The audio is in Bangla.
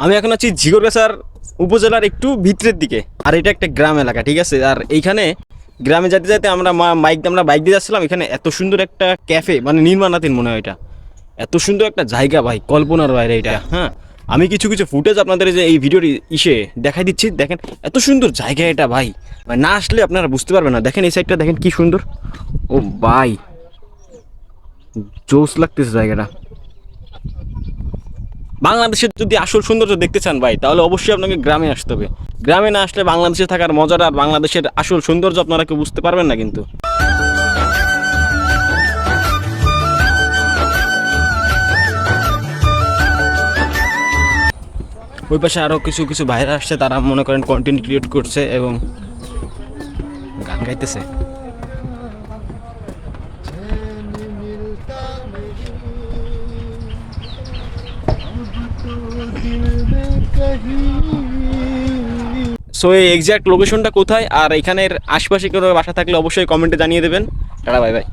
আমি এখন আছি ঝিগরগাছার উপজেলার একটু ভিতরের দিকে, আর এটা একটা গ্রাম এলাকা, ঠিক আছে। আর এইখানে গ্রামে যেতে যেতে আমরা বাইক দিয়ে যাচ্ছিলাম। এখানে এত সুন্দর একটা ক্যাফে, মানে নির্মাণাধীন মনে হয় এটা। এত সুন্দর একটা জায়গা ভাই, কল্পনার বাইরে এটা। হ্যাঁ, আমি কিছু কিছু ফুটেজ আপনাদের যে এই ভিডিওর ইসে দেখাই দিচ্ছি। দেখেন এত সুন্দর জায়গা এটা ভাই, মানে না আসলে আপনারা বুঝতে পারবেন না। দেখেন এই সাইডটা দেখেন কি সুন্দর। ও ভাই, জোস লাগতেছে জায়গাটা। বাংলাদেশের যদি আসল সৌন্দর্য দেখতে চান ভাই, তাহলে অবশ্যই আপনাকে গ্রামে আসতে হবে। গ্রামে না আসলে বাংলাদেশে থাকার মজাটা আর বাংলাদেশের আসল সৌন্দর্য আপনারা কেউ বুঝতে পারবেন না কিন্তু। ওই পাশে আরও কিছু কিছু ভাইরা আসছে, তারা মনে করেন কন্টেন্ট ক্রিয়েট করছে এবং গান গাইতেছে। সো এই এক্স্যাক্ট লোকেশনটা কোথায় আর এখানের আশপাশে কোনো বাসা থাকলে অবশ্যই কমেন্টে জানিয়ে দেবেন। Tata, bye bye.